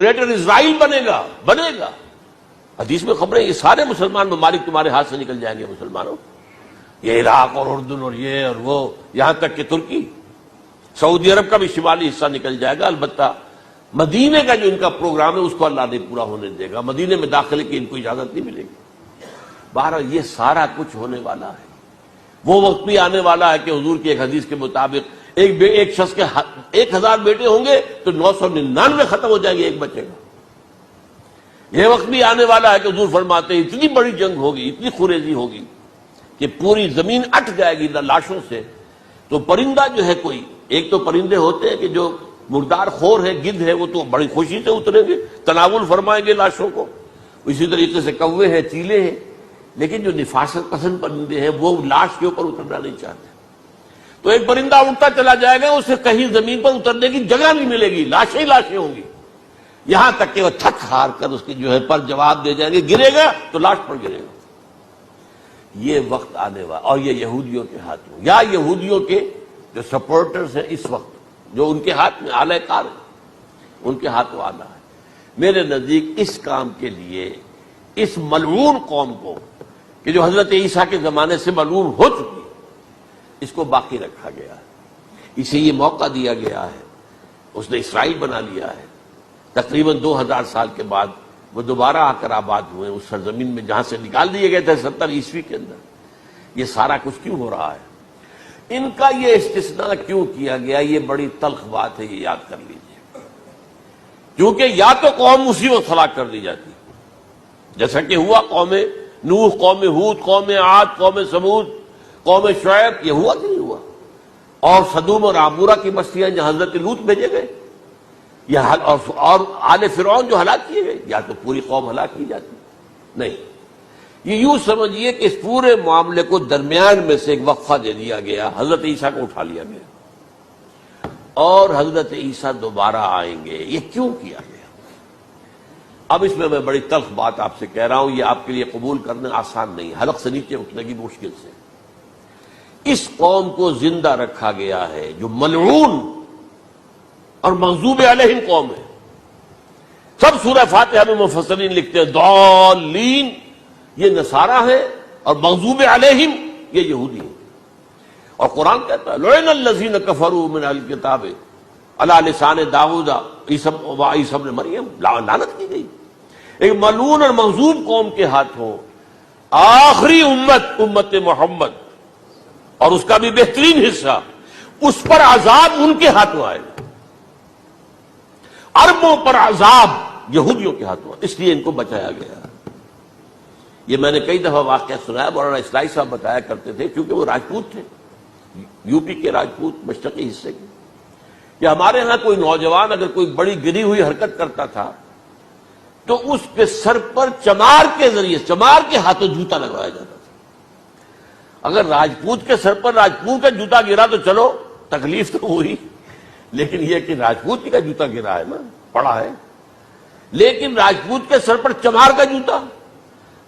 Greater اسرائیل بنے گا. حدیث میں خبریں یہ سارے مسلمان ممالک تمہارے ہاتھ سے نکل جائیں گے مسلمانوں. یہ عراق اور اردن اور یہ اور وہ یہاں تک کہ ترکی سعودی عرب کا بھی شمالی حصہ نکل جائے گا. البتہ مدینے کا جو ان کا پروگرام ہے اس کو اللہ نہیں پورا ہونے دے گا. مدینے میں داخلے کی ان کو اجازت نہیں ملے گی. بہرحال یہ سارا کچھ ہونے والا ہے. وہ وقت بھی آنے والا ہے کہ حضور کی ایک حدیث کے مطابق ایک شخص کے 1000 بیٹے ہوں گے تو 999 ختم ہو جائیں گے، ایک بچے گا. یہ وقت بھی آنے والا ہے کہ حضور فرماتے ہیں اتنی بڑی جنگ ہوگی، اتنی خوریزی ہوگی کہ پوری زمین اٹ جائے گی لاشوں سے. تو پرندہ جو ہے کوئی ایک تو پرندے ہوتے ہیں کہ جو مردار خور ہے، گدھ ہے، وہ تو بڑی خوشی سے اتریں گے، تناول فرمائیں گے لاشوں کو. اسی طریقے سے کوے ہیں، چیلے ہیں. لیکن جو نفاست پسند پرندے ہیں وہ لاش کے اوپر اترنا نہیں چاہتے. تو ایک پرندہ اڑتا چلا جائے گا، اسے کہیں زمین پر اترنے کی جگہ نہیں ملے گی، لاشیں ہی لاشیں ہوں گی. یہاں تک کہ وہ تھک ہار کر اس کی جو ہے پر جواب دے جائیں گے، گرے گا تو لاش پر گرے گا. یہ وقت آنے والا، اور یہ یہودیوں کے ہاتھوں، یا یہودیوں کے جو سپورٹرز ہیں اس وقت جو ان کے ہاتھ میں آلہ کار ہے، ان کے ہاتھوں آنا ہے. میرے نزدیک اس کام کے لیے اس ملعون قوم کو کہ جو حضرت عیسیٰ کے زمانے سے ملعون ہو چکی ہے، اس کو باقی رکھا گیا ہے. اسے یہ موقع دیا گیا ہے. اس نے اسرائیل بنا لیا ہے. تقریباً 2000 سال کے بعد وہ دوبارہ آ کر آباد ہوئے اس سرزمین میں جہاں سے نکال دیے گئے تھے 70 عیسوی کے اندر. یہ سارا کچھ کیوں ہو رہا ہے؟ ان کا یہ استثناء کیوں کیا گیا؟ یہ بڑی تلخ بات ہے، یہ یاد کر لیجیے. کیونکہ یا تو قوم اسی وقت ہلاک کر دی جاتی جیسا کہ ہوا قوم نوح، قوم ہود، قوم عاد، قوم ثمود، قوم شعیب. یہ ہوا کہ نہیں ہوا؟ اور سدوم اور عمورہ کی بستیاں جہاں حضرت لوط بھیجے گئے، اور آل فرعون جو ہلاک کیے گئے. یا تو پوری قوم ہلاک کی جاتی نہیں. یہ یوں سمجھیے کہ اس پورے معاملے کو درمیان میں سے ایک وقفہ دے دیا گیا، حضرت عیسیٰ کو اٹھا لیا گیا اور حضرت عیسیٰ دوبارہ آئیں گے. یہ کیوں کیا گیا؟ اب اس میں بڑی تلخ بات آپ سے کہہ رہا ہوں، یہ آپ کے لیے قبول کرنا آسان نہیں، حلق سے نیچے اٹھنے کی مشکل سے. اس قوم کو زندہ رکھا گیا ہے جو ملعون اور مغضوب علیہم قوم ہے. سب سورہ فاتحہ میں مفسرین لکھتے ہیں ضالین یہ نصارہ ہے اور مغضوب علیہم یہ یہودی ہیں. اور قرآن کہتا ہے لعن الذین کفروا من اہل الکتاب علی لسان داؤد وعیسی ابن مریم. لعنت کی گئی ایک ملعون اور مغضوب قوم کے ہاتھوں. آخری امت محمد اور اس کا بھی بہترین حصہ، اس پر عذاب ان کے ہاتھوں آئے گا. اربوں پر عذاب یہودیوں کے ہاتھوں، اس لیے ان کو بچایا گیا. یہ میں نے کئی دفعہ واقعہ سنایا. مولانا اصلاحی صاحب بتایا کرتے تھے، کیونکہ وہ راجپوت تھے، یو پی کے راجپوت مشرقی حصے کے، کہ ہمارے ہاں کوئی نوجوان اگر کوئی بڑی گری ہوئی حرکت کرتا تھا تو اس کے سر پر چمار کے ذریعے، چمار کے ہاتھوں جوتا لگوایا جاتا تھا. اگر راجپوت کے سر پر راجپوت کا جوتا گرا تو چلو تکلیف تو ہوئی، لیکن یہ کہ راجپوت کا جوتا گرا ہے نا، پڑا ہے. لیکن راجپوت کے سر پر چمار کا جوتا،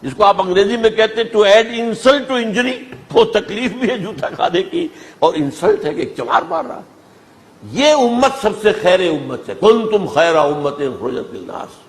جس کو آپ انگریزی میں کہتے ہیں to add insult to injury, وہ تکلیف بھی ہے جوتا کھانے کی اور انسلٹ ہے کہ ایک چمار مار رہا. یہ امت سب سے خیر امت ہے. کنتم خیر امت اخرجت للناس.